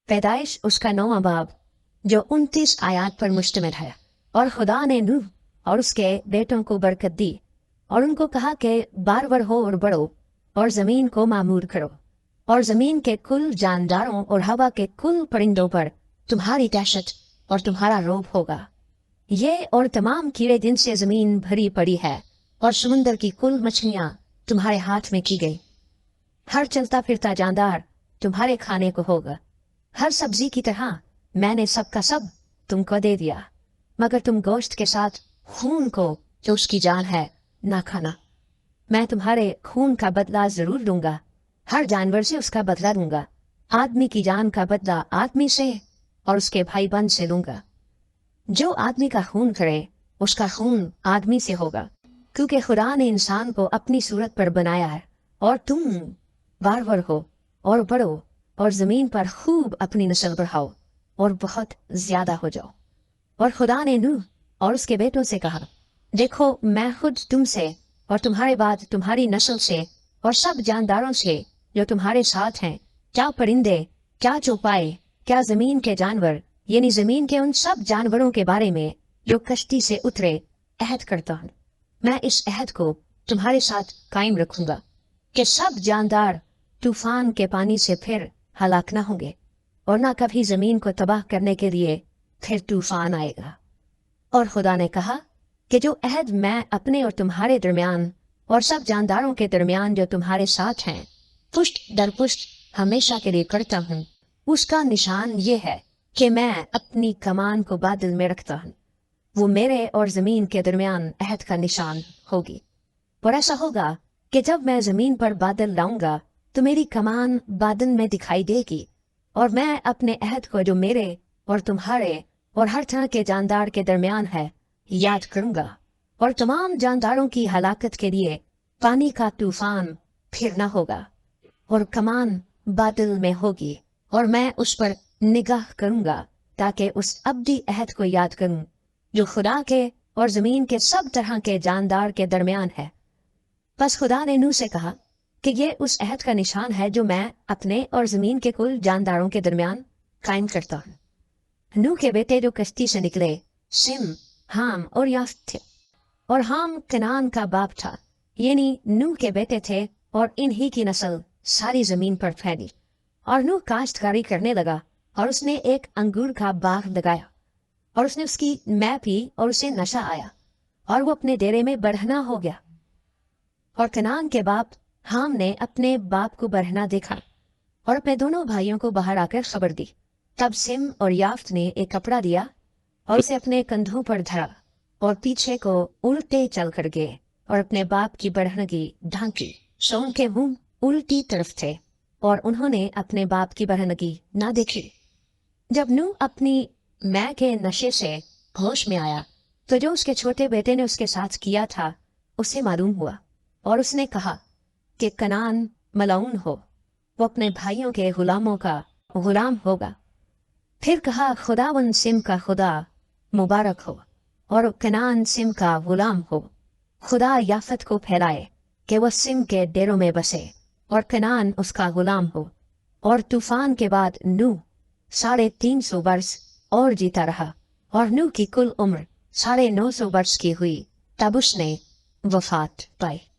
पैदाइश उसका 9वां बाब जो 29 आयत पर मुश्तमिल है। और खुदा ने नूह और उसके बेटों को बरकत दी और उनको कहा कि बारवर हो और बढ़ो और ज़मीन को मामूर करो और ज़मीन के कुल जानदारों और हवा के कुल परिंदों पर तुम्हारी दहशत और तुम्हारा रौब होगा। ये और तमाम कीड़े जिनसे ज़मीन भरी पड़ी है और समुंदर की कुल मछलियाँ तुम्हारे हाथ में की गई। हर चलता फिरता जानदार तुम्हारे खाने को होगा। हर सब्जी की तरह मैंने सबका सब तुमको दे दिया, मगर तुम गोश्त के साथ खून को जो उसकी जान है ना खाना। मैं तुम्हारे खून का बदला जरूर दूंगा, हर जानवर से उसका बदला दूंगा। आदमी की जान का बदला आदमी से और उसके भाई बहन से लूंगा। जो आदमी का खून करे उसका खून आदमी से होगा, क्योंकि खुदा ने इंसान को अपनी सूरत पर बनाया है। और तुम बारवर हो और बढ़ो और जमीन पर खूब अपनी नस्ल बढ़ाओ और बहुत ज्यादा हो जाओ। और खुदा ने नूह और उसके बेटों से कहा, देखो मैं खुद तुमसे और तुम्हारे बाद तुम्हारी नस्ल से और सब जानदारों से जो तुम्हारे साथ हैं, क्या परिंदे, क्या चौपाए, क्या जमीन के जानवर, यानी जमीन के उन सब जानवरों के बारे में जो कश्ती से उतरे, अहद करता हूँ। मैं इस अहद को तुम्हारे साथ कायम रखूंगा कि सब जानदार तूफान के पानी से फिर हलाक न होंगे और ना कभी जमीन को तबाह करने के लिए फिर तूफान आएगा। और खुदा ने कहा कि जो अहद मैं अपने और तुम्हारे दरमियान और सब जानदारों के दरमियान जो तुम्हारे साथ हैं पुष्ट दर पुष्ट हमेशा के लिए करता हूँ, उसका निशान ये है कि मैं अपनी कमान को बादल में रखता हूँ। वो मेरे और जमीन के दरमियान अहद का निशान होगी। और ऐसा होगा कि जब मैं जमीन पर बादल लाऊंगा तो मेरी कमान बादल में दिखाई देगी और मैं अपने अहद को जो मेरे और तुम्हारे और हर तरह के जानदार के दरमियान है याद करूंगा। और तमाम जानदारों की हलाकत के लिए पानी का तूफान फिर न होगा और कमान बादल में होगी और मैं उस पर निगाह करूंगा ताकि उस अब्दी अहद को याद करूं जो खुदा के और जमीन के सब तरह के जानदार के दरमियान है। बस खुदा ने नूह से कहा कि ये उस अहद का निशान है जो मैं अपने और जमीन के कुल जानदारों के दरमियान कायम करता हूँ। नूह के बेटे जो कश्ती से निकले सिम, हाम और याफ्त थे। और हाम कनान का बाप था, यानी नूह के बेटे थे और इन्हीं की नस्ल सारी जमीन पर फैली। और नूह काश्तकारी करने लगा और उसने एक अंगूर का बाग लगाया और उसने उसकी मै पी और उसे नशा आया और वो अपने डेरे में बरहना हो गया। और कनान के बाप हाम ने अपने बाप को बरहना देखा और अपने दोनों भाइयों को बाहर आकर खबर दी। तब सिम और याफ्त ने एक कपड़ा दिया और उसे अपने कंधों पर धरा और पीछे को उल्टे चल कर गए और अपने बाप की बरहनगी ढांकी। सो उनके मुंह उल्टी तरफ थे और उन्होंने अपने बाप की बरहनगी ना देखी। जब नूह अपनी मै के नशे से होश में आया तो जो उसके छोटे बेटे ने उसके साथ किया था उसे मालूम हुआ और उसने कहा कि कनान मलऊन हो, वो अपने भाइयों के गुलामों का गुलाम होगा। फिर कहा खुदावन सिम का खुदा मुबारक हो और कनान सिम का गुलाम हो। खुदा याफत को फैलाए कि वह सिम के डेरों में बसे और कनान उसका गुलाम हो। और तूफान के बाद नूह 350 वर्ष और जीता रहा और नूह की कुल उम्र 950 वर्ष की हुई तब उसने वफात पाई।